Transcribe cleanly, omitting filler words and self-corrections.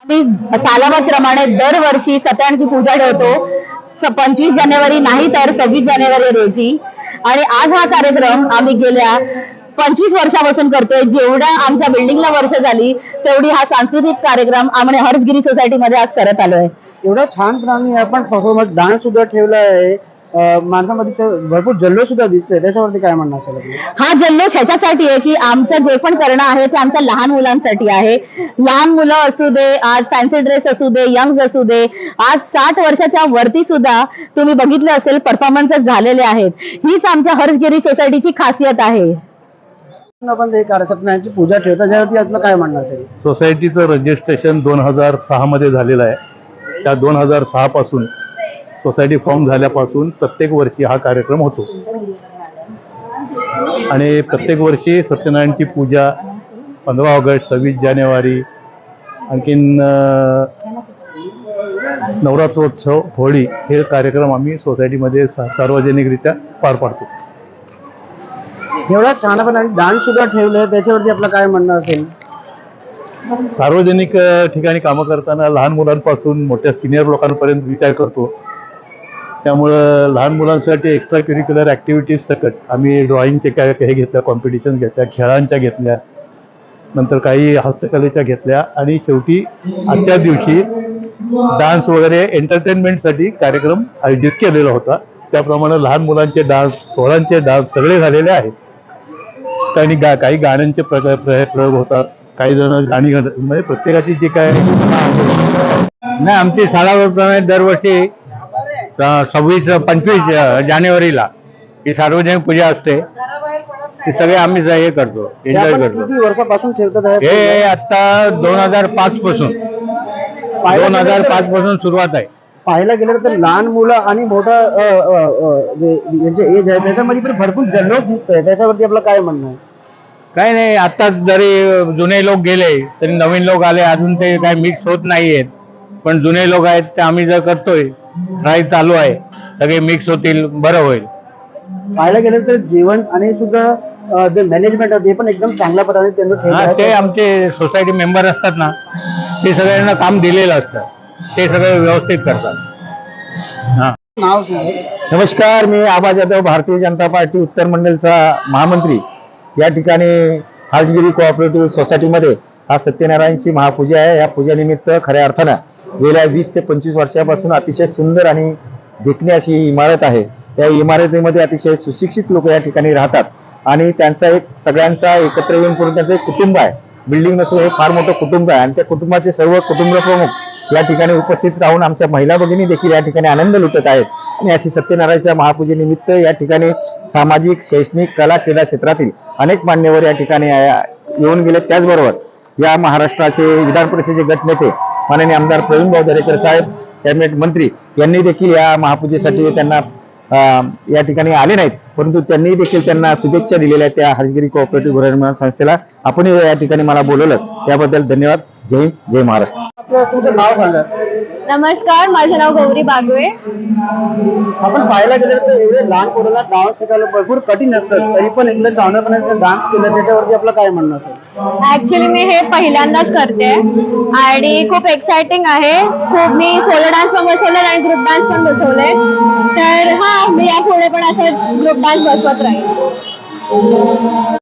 आम्ही सालाबादप्रमाणे दरवर्षी सत्यनारायणची पूजा ठेवतो 25 जानेवारी नाही तर 26 जानेवारी रोजी. आणि आज हा कार्यक्रम आम्ही गेल्या 25 वर्षापासून करतोय. जेवढ्या आमच्या बिल्डिंगला वर्ष झाली तेवढी हा सांस्कृतिक कार्यक्रम आम्ही हर्षगिरी सोसायटीमध्ये आज करत आलोय. एवढा छानपणे आपण परफॉर्मन्स डान्स सुद्धा ठेवला आहे. माणसामध्ये भरपूर जल्लोष सुद्धा दिसतोय, त्याच्यावरती काय म्हणणं असेल आपलं? हा जल्लोष ह्याच्यासाठी आहे की आमचं जे पण करणं आहे ते आमच्या लहान मुलांसाठी आहे. लहान मुलं असू दे, आज फॅन्सी ड्रेस असू दे, यंग असू दे, आज 60 वर्षाच्या वरती सुद्धा तुम्ही बघितलं असेल परफॉर्मन्सेस झालेले आहेत. हीच आमच्या हर्षगिरी सोसायटीची खासियत आहे. आपण एक सत्यनारायणची पूजा ठेवता, त्याच्यावरती आपलं काय म्हणणं असेल? सोसायटीचं रजिस्ट्रेशन 2006 मध्ये झालेलं आहे. त्या 2006 पासून सोसायटी फॉर्म झाल्यापासून प्रत्येक वर्षी हा कार्यक्रम होतो आणि प्रत्येक वर्षी सत्यनारायणची पूजा 15 ऑगस्ट, 26 जानेवारी, आणखीन नवरात्रोत्सव, होळी हे कार्यक्रम आम्ही सोसायटीमध्ये सार्वजनिकरित्या पार पाडतो. एवढा छानपणे डान्स सुद्धा ठेवलाय, त्याच्यावरती आपलं काय म्हणणं असेल? सार्वजनिक ठिकाणी कामं करताना लहान मुलांपासून मोठ्या सिनियर लोकांपर्यंत विचार करतो. त्यामुळं लहान मुलांसाठी एक्स्ट्रा करिक्युलर ॲक्टिव्हिटीज सकट आम्ही ड्रॉइंगचे काय हे घेतल्या, कॉम्पिटिशन घेतल्या, खेळांच्या घेतल्या, नंतर काही हस्तकलेच्या घेतल्या आणि शेवटी आजच्या दिवशी डान्स वगैरे एंटरटेनमेंटसाठी कार्यक्रम आयोजित केलेला होता. त्याप्रमाणे लहान मुलांचे डान्स, थोरांचे डान्स सगळे झालेले आहेत. काही गाण्यांचे प्रयोग होतात, काही जण गाणी म्हणजे प्रत्येकाची जी काय नाही, आमची शाळाप्रमाणे दरवर्षी 26-25 जानेवारीला ही सार्वजनिक पूजा असते. ती सगळे आम्ही हे करतो, एन्जॉय करतो. किती वर्षापासून ठेवतात हे आता 2005 पासून सुरुवात आहे. पाहायला गेलं तर लहान मुलं आणि मोठा ज्यांचे एज आहे त्याच्यामध्ये पण भरपूर जल्लोष दिसतोय, त्याच्यावरती आपलं काय म्हणणं आहे? काही नाही, आताच जरी जुने लोक गेले तरी नवीन लोक आले, अजून ते काय मिक्स होत नाहीयेत. पण जुने लोक आहेत ते आम्ही जर करतोय, ट्राय चालू आहे, सगळे मिक्स होतील, बरं होईल. पाहायला गेलं तर जेवण आणि सुद्धा जे मॅनेजमेंट आहे ते पण एकदम चांगल्या प्रकारे त्यांनी ठेवलं ते आहे. आमचे सोसायटी मेंबर असतात ना, ते सगळ्यांना काम दिलेलं असतं, ते सगळं व्यवस्थित करतात. नाव सांगा. नमस्कार, मी आबा जाधव, भारतीय जनता पार्टी उत्तर मंडलचा महामंत्री. या ठिकाणी हर्षगिरी कोऑपरेटिव्ह सोसायटीमध्ये हा सत्यनारायणची महापूजा आहे. या पूजेनिमित्त खऱ्या अर्थानं गेल्या 20 ते 25 वर्षापासून अतिशय सुंदर आणि देखणी अशी ही इमारत आहे. या इमारतीमध्ये अतिशय सुशिक्षित लोक या ठिकाणी राहतात आणि त्यांचा एक सगळ्यांचा एकत्र येऊन करून त्यांचं एक कुटुंब आहे. बिल्डिंग नसून हे फार मोठं कुटुंब आहे आणि त्या कुटुंबाचे सर्व कुटुंब प्रमुख या ठिकाणी उपस्थित राहून आमच्या महिला भगिनी देखील या ठिकाणी आनंद लुटत आहेत. आणि अशी सत्यनारायणच्या महापूजेनिमित्त या ठिकाणी सामाजिक, शैक्षणिक, कला, क्रीडा क्षेत्रातील अनेक मान्यवर या ठिकाणी येऊन गेले. त्याचबरोबर या महाराष्ट्राचे विधान परिषदेचे गटनेते माननीय आमदार प्रवीणभाऊ दरेकर साहेब, कॅबिनेट मंत्री यांनी देखील या महापूजेसाठी त्यांना या ठिकाणी आले नाहीत, परंतु त्यांनी देखील त्यांना शुभेच्छा दिलेल्या आहेत. त्या हर्षगिरी कोऑपरेटिव्ह गव्हर्नमेंट संस्थेला आपण या ठिकाणी मला बोलवलं त्याबद्दल धन्यवाद. जय हिंद, जय महाराष्ट्र. आपलं तुमचं नाव सांगा. नमस्कार, माझं नाव गौरी बागवे. आपण पाहायला गेलं तर एवढे लहान पोरांना डान्स शिकायला भरपूर कठीण असतं, तरी पण एकदम चांगल्यापणे डान्स केलं, त्याच्यावरती आपलं काय म्हणणं असेल? ऍक्च्युली मी हे पहिल्यांदाच करते आणि खूप एक्साइटिंग आहे. खूप मी सोलो डान्स पण बसवले आणि ग्रुप डान्स पण बसवले. तर हा, मी यापुढे पण असंच ग्रुप डान्स बसवत राहील.